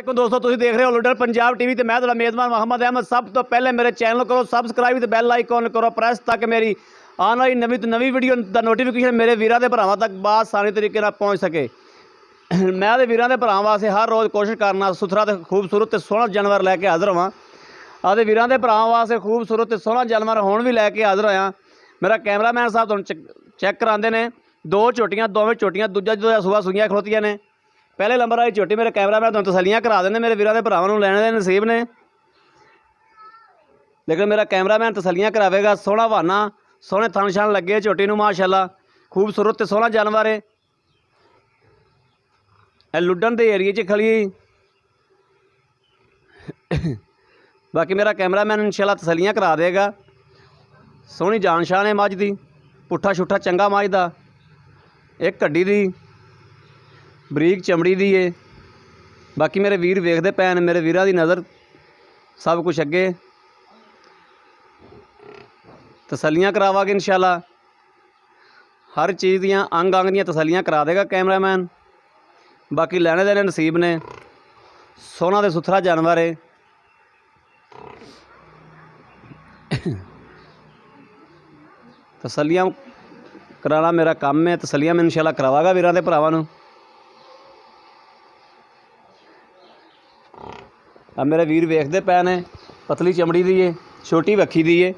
वालेकुम दोस्तों, तुम देख रहे हो लुडर पंजाब टीवी ते मैं तुहाडा मेज़बान मोहम्मद अहमद। सब तो पहले मेरे चैनल करो सबसक्राइब ते बैल आइकॉन करो प्रेस ताकि मेरी आने वाली नवी तो नवी वीडियो का नोटिफिकेशन मेरे वीरां दे भरावां तक आसानी तरीके नाल पहुँच सके। मैं तो वीरां दे भरावां वास्ते हर रोज़ कोशिश करना सुथरा तो खूबसूरत तो सोहना जानवर लैके हाज़र होवां। आदे वीरां दे भरावां वास्ते खूबसूरत तो सोहना जानवर हुण भी लैके हाज़र होया। मेरा कैमरामैन साहब तुहानूं चैक करांदे ने। दो झोटियां दोवें झोटियां दूजा सूआ सूइयां खलोतियां ने। पहले नंबर वाली झोटी मेरे कैमरामैन तुहानूं तसल्लियां करा देने, मेरे वीरां दे भरावां नूं लैणे दे नसीब ने, लेकिन मेरा कैमरामैन तसल्लियां करावेगा। सोहना बहाना सोहने थन छन लगे झोटी नूं माशाअल्लाह, खूबसूरत ते सोहना जानवर है। लुडन के एरिए च खली बाकी मेरा कैमरामैन इंशाअल्लाह तसल्लियां करा देगा। सोहनी जान शान है मझ दी, पुट्ठा छुट्ठा चंगा मझ दा, एक कड्डी दी बरीक चमड़ी दी है। बाकी मेरे वीर वेखते पैन, मेरे वीरां दी नज़र सब कुछ अगे तसल्लियां करावांगे इंशाअल्लाह। हर चीज़ दियां अंग अंग दियां तसल्लियां करा देगा कैमरामैन। बाकी लैने देने नसीब ने, सोहना ते सुथरा जानवर है। तसल्लियां कराना मेरा काम है, तसल्लियां मैं इंशाअल्लाह करावागा वीरां दे भरावां नूं। अब मेरे वीर वेखते पै ने, पतली चमड़ी दी है, छोटी वक्खी दी है,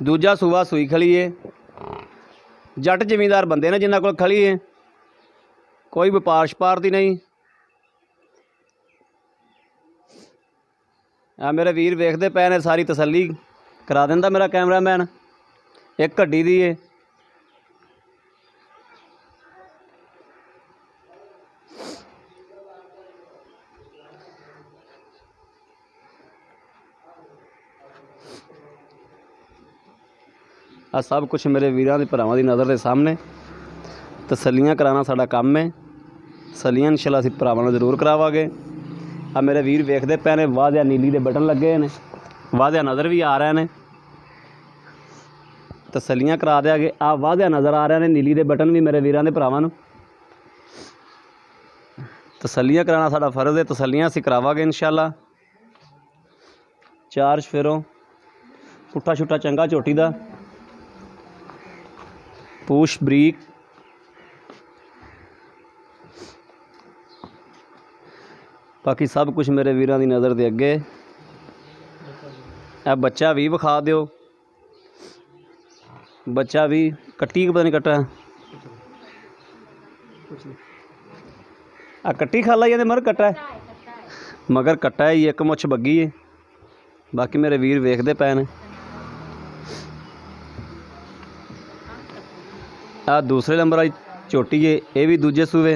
दूजा सूआ सूई खली है। जट जमींदार बंदे ने जिन्हां कोल खली है, कोई व्यापार छपार दी नहीं। आ मेरे वीर वेखते पै ने, सारी तसल्ली करा दिंदा मेरा कैमरामैन। एक घड्डी दी है, आ सब कुछ मेरे वीरां दे भरावां दी नज़र के सामने। तसल्लियां कराना साडा काम है, तसल्लियां इंशाअल्लाह असीं भरावां नूं जरूर करावांगे। आ मेरे वीर वेखते पै ने, वाधिया नीली दे बटन लगे ने, वाधिया नज़र भी आ रहे हैं। तसल्लियां करा देंगे। आ वाधिया नज़र आ रहे हैं नीली दे बटन भी मेरे वीरां दे भरावां नूं। तसल्लियां कराना साडा फर्ज है, तसल्लियां असीं करावांगे इंशाअल्लाह। चार चफेरों पुट्ठा छुट्ठा चंगा झोटी दा, पूछ बरीक, बाकी सब कुछ मेरे वीरां दी नज़र दे अगे। आ बच्चा भी विखा दिओ, बच्चा भी कट्टी पता नहीं कट्टा आ कट्टी खा लाई मगर कट्टा है, मगर कट्टा है, एक मुछ बग्गी है। बाकी मेरे वीर वेखते पै ने। आ दूसरे नंबर वाली झोटी है, ये भी दूजे सूबे।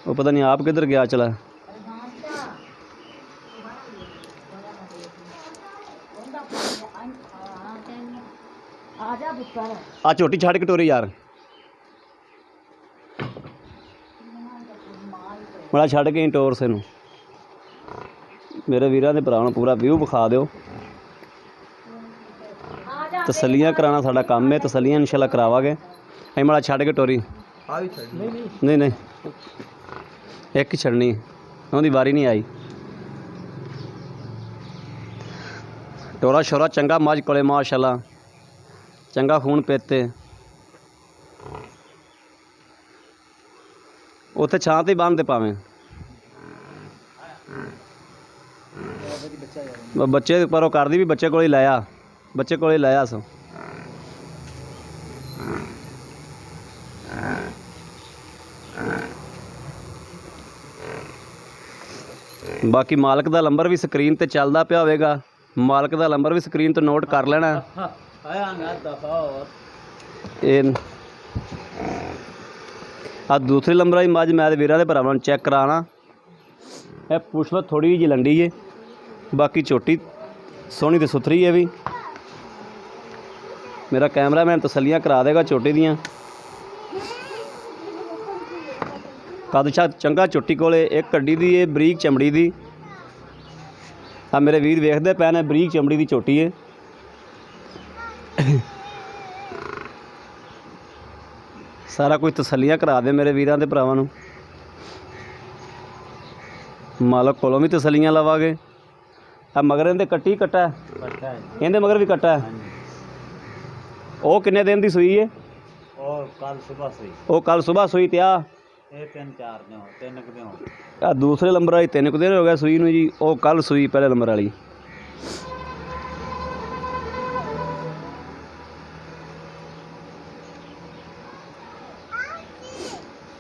वो पता नहीं आप किधर गया चला। आ झोटी छड़ के टोरी यार, बड़ा छड़ के टोर से नूं। मेरे वीरां दे भरावां नूं पूरा व्यू विखा दिओ। तसल्लियां कराना साडा काम है, तसल्लियां इंशाअल्लाह करावांगे। असीं माड़ा छड़ के टोरी नहीं नहीं एक ही छड़नी, उहदी वारी नहीं आई। टोरा शोरा चंगा मझ कोले माशाअल्लाह, चंगा खून पेते। उत्थे छां ते बंद पावें बच्चे पर कर दी भी बच्चे को लाया, बच्चे को लाया सो। बाकी मालक का नंबर भी स्क्रीन ते चलता पिया होगा, मालक का नंबर भी स्क्रीन तो नोट कर लेना। आ दूसरे नंबर वाली मझ मैं वीरां दे भरावां नूं चैक कराना। यह पुछल थोड़ी जी लंडी है, बाकी झोटी सोहनी ते सुथरी है भी। मेरा कैमरामैन तसल्लियां करा देगा झोटी दियां। कद छा चंगा झोटी कोले, एक कड्डी दी है बरीक चमड़ी दी। आ मेरे वीर वेखते पै ने, बरीक चमड़ी दी झोटी है। ਸਾਰਾ ਕੁਝ ਤਸੱਲੀਆਂ ਕਰਾ ਦੇ ਮੇਰੇ ਵੀਰਾਂ ਦੇ ਭਰਾਵਾਂ ਨੂੰ। ਮਾਲਕ ਕੋਲੋਂ ਵੀ ਤਸੱਲੀਆਂ ਲਵਾਂਗੇ। ਆ ਮਗਰ ਇਹਦੇ ਕੱਟੀ ਕੱਟਾ ਹੈ, ਇਹਦੇ ਮਗਰ ਵੀ ਕੱਟਾ ਹੈ। ਉਹ ਕਿੰਨੇ ਦਿਨ ਦੀ ਸੂਈ ਹੈ? ਉਹ ਕੱਲ ਸਵੇਰ ਸੂਈ। ਉਹ ਕੱਲ ਸਵੇਰ ਸੂਈ ਤੇ ਆ ਇਹ 3-4 ਦਿਨ 3 ਦਿਨ ਹੋ ਗਏ। ਆ ਦੂਸਰੇ ਨੰਬਰ ਵਾਲੀ 3 ਕੁ ਦਿਨ ਹੋ ਗਿਆ ਸੂਈ ਨੂੰ ਜੀ। ਉਹ ਕੱਲ ਸੂਈ ਪਹਿਲੇ ਨੰਬਰ ਵਾਲੀ।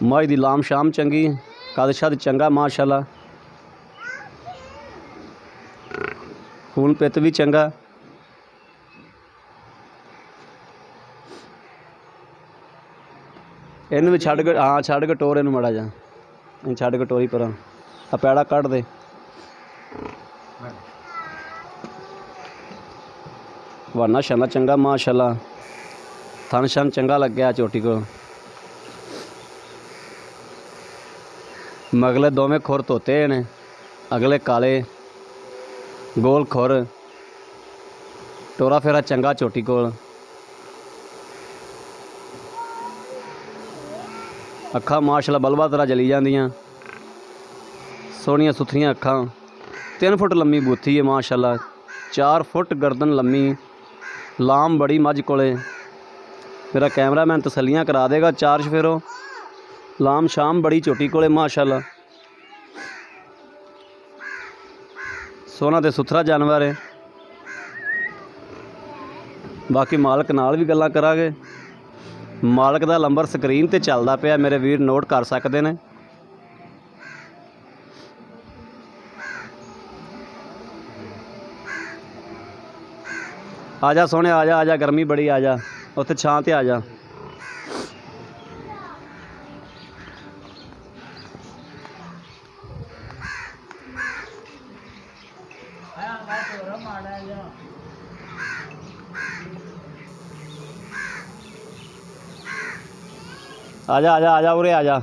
ਮੱਝ ਦੀ ਲਾਮ ਸ਼ਾਮ ਚੰਗੀ, ਕੱਦ ਸ਼ੱਦ ਚੰਗਾ ਮਾਸ਼ਾਅੱਲਾ, ਖੂਨ ਪਿੱਤ ਵੀ ਚੰਗਾ। ਇਹਨੂੰ ਵੀ ਛੱਡ ਕੇ, ਹਾਂ ਛੱਡ ਕੇ ਟੋਰ ਇਹਨੂੰ ਮਾੜਾ ਜਾ, ਇਹ ਛੱਡ ਕੇ ਟੋਰੀ ਪਰਾਂ। ਆ ਪੈੜਾ ਕੱਢ ਦੇ। ਵਾਨਾ ਸ਼ਾਨਾ ਚੰਗਾ ਮਾਸ਼ਾਅੱਲਾ, ਥਣ ਸ਼ਨ ਚੰਗਾ ਲੱਗਿਆ ਝੋਟੀ ਕੋਲ। ਮਗਲੇ ਦੋਵੇਂ ਖੁਰ ਧੋਤੇ ਨੇ, ਅਗਲੇ ਕਾਲੇ ਗੋਲ ਖੁਰ, ਟੋਰਾ ਫੇਰਾ ਚੰਗਾ ਝੋਟੀ ਕੋਲ। ਅੱਖਾਂ ਮਾਸ਼ਾਅੱਲਾ ਬਲਵਾ ਤਰ੍ਹਾਂ ਜਲੀ ਜਾਂਦੀਆਂ, ਸੋਹਣੀਆਂ ਸੁਥਰੀਆਂ ਅੱਖਾਂ। 3 ਫੁੱਟ ਲੰਮੀ ਬੂਥੀ ਹੈ ਮਾਸ਼ਾਅੱਲਾ, 4 ਫੁੱਟ ਗਰਦਨ ਲੰਮੀ, ਲਾਮ ਬੜੀ ਮੱਝ ਕੋਲੇ। ਮੇਰਾ ਕੈਮਰਾਮੈਨ ਤਸੱਲੀਆਂ ਕਰਾ ਦੇਗਾ 4 ਚਫੇਰੋਂ। ਲਾਮ ਸ਼ਾਮ ਬੜੀ ਝੋਟੀ ਕੋਲੇ ਮਾਸ਼ਾਅੱਲਾ, ਸੋਹਣਾ ਤੇ ਸੁਥਰਾ ਜਾਨਵਰ ਹੈ। ਬਾਕੀ ਮਾਲਕ ਨਾਲ ਵੀ ਗੱਲਾਂ ਕਰਾਂਗੇ। ਮਾਲਕ ਦਾ ਨੰਬਰ ਸਕਰੀਨ ਤੇ ਚੱਲਦਾ ਪਿਆ, ਮੇਰੇ ਵੀਰ ਨੋਟ ਕਰ ਸਕਦੇ ਨੇ। ਆ ਜਾ ਸੋਹਣੇ, ਆ ਜਾ, ਆ ਜਾ, ਗਰਮੀ ਬੜੀ, ਆ ਜਾ ਉੱਥੇ ਛਾਂ ਤੇ ਆ ਜਾ। आ जा, आ जा, आ जा, उरे आ जा।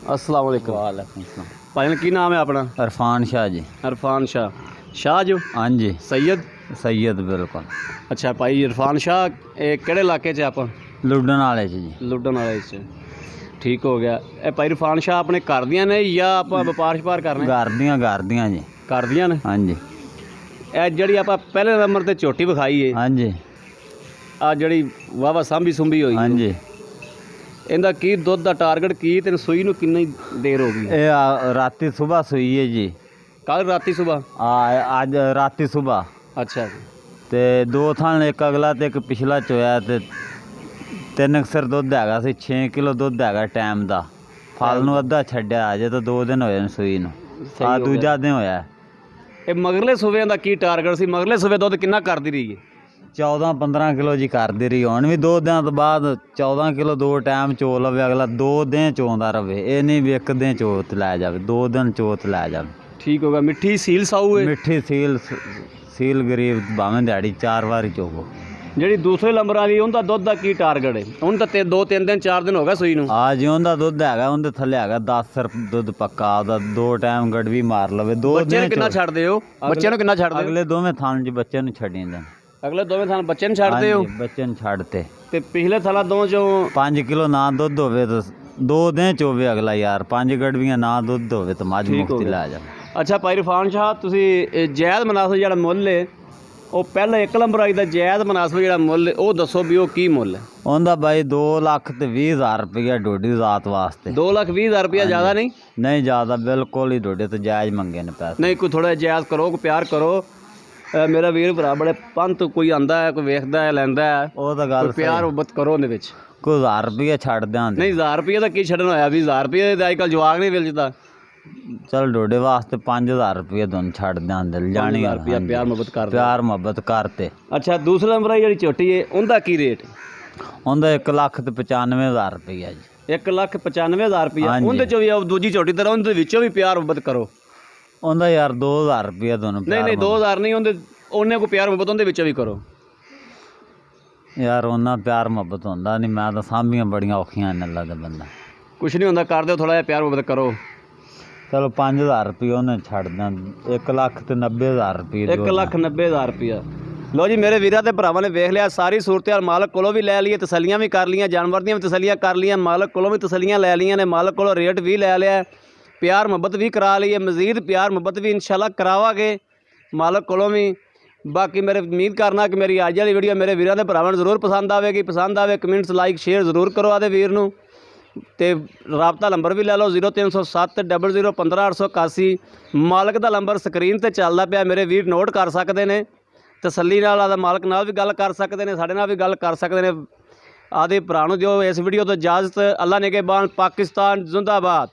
अस्सलाम वालेकुम। वालेकुम सलाम। भाई की नाम है अपना? इरफान शाह जी। इरफान शाह। शाह जो? हाँ जी। सैयद? सैयद बिल्कुल। अच्छा भाई इरफान शाह, किहड़े इलाके च आप? लुडन वाले जी। लुडन वाले च, ठीक हो गया। ए भाई इरफान शाह अपने घर दियां ने या आप व्यापार व्यापार करना? घर दियां जी। घर दियां ने? हाँ जी। ਇਹ ਜਿਹੜੀ ਆਪਾਂ ਪਹਿਲੇ ਨੰਬਰ ਤੇ ਝੋਟੀ ਵਿਖਾਈ ਏ, ਹਾਂਜੀ, ਆ ਜਿਹੜੀ ਵਾਵਾ ਸਾਂਭੀ ਸੁੰਭੀ ਹੋਈ, ਹਾਂਜੀ, ਇਹਦਾ ਕੀ ਦੁੱਧ ਦਾ ਟਾਰਗੇਟ ਕੀ ਤੇ ਸੂਈ ਨੂੰ ਕਿੰਨੀ ਦੇਰ ਹੋ ਗਈ? ਇਹ ਰਾਤੀ ਸਵੇਰ ਸੂਈ ਹੈ ਜੀ। ਕੱਲ ਰਾਤੀ ਸਵੇਰ? ਅੱਜ ਰਾਤੀ ਸਵੇਰ। ਅੱਛਾ ਜੀ। ਤੇ 2 ਥਣ, ਇੱਕ ਅਗਲਾ ਤੇ ਇੱਕ ਪਿਛਲਾ ਚੋਇਆ, ਤੇ 3 ਅਕਸਰ ਦੁੱਧ ਹੈਗਾ ਸੀ। 6 ਕਿਲੋ ਦੁੱਧ ਹੈਗਾ ਟਾਈਮ ਦਾ। ਫਲ ਨੂੰ ਅੱਧਾ ਛੱਡਿਆ, ਅਜੇ ਤਾਂ 2 ਦਿਨ ਹੋਏ ਨੇ ਸੂਈ ਨੂੰ। ਆ ਦੂਜਾ ਦਿਨ ਹੋਇਆ। ਇਹ ਮਗਰਲੇ ਸੂਬਿਆਂ ਦਾ ਕੀ ਟਾਰਗੇਟ ਸੀ? ਮਗਰਲੇ ਸੂਬੇ ਦੁੱਧ ਕਿੰਨਾ ਕਰਦੀ ਰਹੀ ਹੈ? 14-15 ਕਿਲੋ ਜੀ ਕਰਦੀ ਰਹੀ। ਹੁਣ ਵੀ 2 ਦਿਨਾਂ ਤੋਂ ਬਾਅਦ 14 ਕਿਲੋ 2 ਟਾਈਮ ਚੋ ਲਵੇ ਅਗਲਾ। 2 ਦਿਨ ਚੋਂਦਾ ਰਵੇ, ਇਹ ਨਹੀਂ ਵੀ 1 ਦਿਨ ਚੋਤ ਲੈ ਜਾਵੇ, 2 ਦਿਨ ਚੋਤ ਲੈ ਜਾਵੇ। ਠੀਕ ਹੋਗਾ। ਮਿੱਠੀ ਸੀਲ ਸਾਊ ਹੈ? ਮਿੱਠੀ ਸੀਲ ਗਰੀਬ ਭਾਵੇਂ ਦਿਹਾੜੀ 4 ਵਾਰੀ ਚੋਵੋ। ਜਿਹੜੀ ਦੂਸਰੇ ਨੰਬਰ ਵਾਲੀ ਉਹਦਾ ਦੁੱਧ ਦਾ ਕੀ ਟਾਰਗੇਟ ਹੈ? ਹੁਣ ਤਾਂ 2-3 ਦਿਨ 4 ਦਿਨ ਹੋ ਗਿਆ ਸੂਈ ਨੂੰ। ਆ ਜੀ ਉਹਦਾ ਦੁੱਧ ਹੈਗਾ, ਉਹਦੇ ਥੱਲੇ ਹੈਗਾ 10 ਰੁਪਏ ਦੁੱਧ ਪੱਕਾ। ਉਹਦਾ 2 ਟਾਈਮ ਗੜਵੀ ਮਾਰ ਲਵੇ। 2 ਬੱਚੇ ਨੂੰ ਕਿੰਨਾ ਛੱਡਦੇ ਹੋ? ਬੱਚਿਆਂ ਨੂੰ ਕਿੰਨਾ ਛੱਡਦੇ? ਅਗਲੇ ਦੋਵੇਂ ਥਾਂ ਜੀ ਬੱਚੇ ਨੂੰ ਛੱਡੀ ਜਾਂਦੇ। ਅਗਲੇ ਦੋਵੇਂ ਥਾਂ ਬੱਚੇ ਨੂੰ ਛੱਡਦੇ ਹੋ? ਬੱਚੇ ਨੂੰ ਛੱਡਤੇ। ਤੇ ਪਿਛਲੇ ਥਾਂ ਦੋ ਚੋਂ 5 ਕਿਲੋ ਨਾ ਦੁੱਧ ਹੋਵੇ ਤਾਂ 2 ਦਿਨ ਚੋਵੇ ਅਗਲਾ ਯਾਰ। 5 ਗੜਵੀਆਂ ਨਾ ਦੁੱਧ ਹੋਵੇ ਤਾਂ ਮੱਝ ਮੁਕਤੀ ਲੈ ਜਾ। ਅੱਛਾ ਭਾਈ ਇਰਫਾਨ ਸ਼ਾਹ, ਤੁਸੀਂ ਜਾਇਜ਼ ਮੁਨਾਸਬ ਜਿਹੜਾ ਮੁੱਲ ਹੈ, ਉਹ ਪਹਿਲਾਂ 1 ਨੰਬਰ ਆਈ ਦਾ ਜਾਇਜ਼ ਮੁਨਾਸਬ ਜਿਹੜਾ ਮੁੱਲ ਹੈ ਉਹ ਦੱਸੋ ਵੀ ਉਹ ਕੀ ਮੁੱਲ ਹੈ? ਉਹਦਾ ਬਾਈ 2,20,000 ਰੁਪਇਆ ਡੋਡੀ ਜ਼ਾਤ ਵਾਸਤੇ। 2,20,000 ਰੁਪਇਆ ਜ਼ਿਆਦਾ ਨਹੀਂ? ਨਹੀਂ ਜ਼ਿਆਦਾ, ਬਿਲਕੁਲ ਹੀ ਡੋਡੇ ਤੋਂ ਜਾਇਜ਼ ਮੰਗੇ ਨੇ ਪੈਸੇ। ਨਹੀਂ ਕੋਈ ਥੋੜਾ ਜਾਇਜ਼ ਕਰੋ, ਕੋਈ ਪਿਆਰ ਕਰੋ। ਮੇਰਾ ਵੀਰ ਭਰਾ ਬੜੇ ਪੰਥ, ਕੋਈ ਆਂਦਾ ਹੈ, ਕੋਈ ਵੇਖਦਾ ਹੈ, ਲੈਂਦਾ ਹੈ, ਉਹ ਤਾਂ ਗੱਲ ਪਿਆਰ ਮੁਹੱਬਤ ਕਰੋ ਉਹਦੇ ਵਿੱਚ। ਕੋਈ 1000 ਰੁਪਇਆ ਛੱਡ ਦਿਆਂ। ਨਹੀਂ 1000 ਰੁਪਇਆ ਦਾ ਕੀ ਛੱਡਣਾ ਹੋਇਆ? 20,000 ਰੁਪਏ ਦਾ ਅੱਜ ਕੱਲ੍ਹ ਜਵਾਕ ਨਹੀਂ ਮਿਲਦਾ। ਚਲ ਡੋਡੇ ਵਾਸਤੇ 5000 ਰੁਪਏ ਦੋਨ ਛੱਡ ਦਿਆਂ। ਦਿਲ ਜਾਣੀ ਰੁਪਇਆ ਪਿਆਰ ਮੁਹੱਬਤ ਕਰ, ਪਿਆਰ ਮੁਹੱਬਤ ਕਰਤੇ। ਅੱਛਾ ਦੂਸਰਾ ਨੰਬਰ ਆਈ ਜਿਹੜੀ ਝੋਟੀ ਹੈ ਉਹਦਾ ਕੀ ਰੇਟ? ਉਹਦਾ 1,95,000 ਰੁਪਇਆ ਜੀ। 1,95,000 ਰੁਪਇਆ। ਉਹਦੇ ਚੋਂ ਵੀ ਦੂਜੀ ਝੋਟੀ ਤਰ੍ਹਾਂ ਉਹਦੇ ਵਿੱਚੋਂ ਵੀ ਪਿਆਰ ਮੁਹੱਬਤ ਕਰੋ। ਉਹਦਾ ਯਾਰ 2000 ਰੁਪਇਆ ਦੋਨੋਂ। ਨਹੀਂ 2000 ਨਹੀਂ, ਉਹਨੇ ਕੋਈ ਪਿਆਰ ਮੁਹੱਬਤ ਉਹਦੇ ਵਿੱਚੋਂ ਵੀ ਕਰੋ ਯਾਰ। ਉਹਨਾਂ ਪਿਆਰ ਮੁਹੱਬਤ ਹੁੰਦਾ ਨਹੀਂ। ਮੈਂ ਤਾਂ ਸਾਂਭੀਆਂ ਬੜੀਆਂ ਔਖੀਆਂ ਨੇ। ਅੱਲਾ ਦਾ ਬੰਦਾ ਕੁਛ ਨਹੀਂ ਹੁੰਦਾ, ਕਰ ਦਿਓ ਥੋੜ੍ਹਾ ਜਿਹਾ ਪਿਆਰ ਮੁਹੱਬਤ ਕਰੋ। ਚਲੋ 5000 ਰੁਪਏ ਉਹਨੇ ਛੱਡ ਦਾਂ 1,90,000 ਰੁਪਏ 1,90,000 ਰੁਪਇਆ। ਲਓ ਜੀ ਮੇਰੇ ਵੀਰਾਂ ਤੇ ਭਰਾਵਾਂ ਨੇ ਵੇਖ ਲਿਆ ਸਾਰੀ ਸੂਰਤ-ਹਾਲ, ਮਾਲਕ ਕੋਲੋਂ ਵੀ ਲੈ ਲਈਏ, ਤਸੱਲੀਆਂ ਵੀ ਕਰ ਲਈਆਂ, ਜਾਨਵਰ ਦੀਆਂ ਵੀ ਤਸੱਲੀਆਂ ਕਰ ਲਈਆਂ, ਮਾਲਕ ਕੋਲੋਂ ਵੀ ਤਸੱਲੀਆਂ ਲੈ ਲਈਆਂ ਨੇ, ਮਾਲਕ ਕੋਲੋਂ ਰੇਟ ਵੀ ਲੈ ਲਿਆ, ਪਿਆਰ ਮੁਹੱਬਤ ਵੀ ਕਰਾ ਲਈਏ, ਮਜ਼ੀਦ ਪਿਆਰ ਮੁਹੱਬਤ ਵੀ ਇਨਸ਼ਾਅੱਲਾ ਕਰਾਵਾਂਗੇ ਮਾਲਕ ਕੋਲੋਂ ਵੀ। ਬਾਕੀ ਮੇਰੇ ਉਮੀਦ ਕਰਨਾ ਕਿ ਮੇਰੀ ਅੱਜ ਵਾਲੀ ਵੀਡੀਓ ਮੇਰੇ ਵੀਰਾਂ ਦੇ ਭਰਾਵਾਂ ਨੂੰ ਜ਼ਰੂਰ ਪਸੰਦ ਆਵੇਗੀ। ਪਸੰਦ ਆਵੇ ਕਮੈਂਟਸ ਲਾਈਕ ਸ਼ੇਅਰ ਜ਼ਰੂਰ ਕਰੋ ਆਦੇ ਵੀਰ ਨੂੰ, ਤੇ ਰਾਬਤਾ ਨੰਬਰ ਵੀ ਲੈ ਲਓ 0307 00 15881। ਮਾਲਕ ਦਾ ਨੰਬਰ ਸਕਰੀਨ ਤੇ ਚੱਲਦਾ ਪਿਆ, ਮੇਰੇ ਵੀਰ ਨੋਟ ਕਰ ਸਕਦੇ ਨੇ, ਤਸੱਲੀ ਨਾਲ ਆਦਾ ਮਾਲਕ ਨਾਲ ਵੀ ਗੱਲ ਕਰ ਸਕਦੇ ਨੇ, ਸਾਡੇ ਨਾਲ ਵੀ ਗੱਲ ਕਰ ਸਕਦੇ ਨੇ। ਆਦੇ ਭਰਾ ਨੂੰ ਦਿਓ ਇਸ ਵੀਡੀਓ ਤੋਂ ਇਜਾਜ਼ਤ। ਅੱਲਾ ਨਿਗਹਿਬਾਨ, ਪਾਕਿਸਤਾਨ ਜ਼ਿੰਦਾਬਾਦ।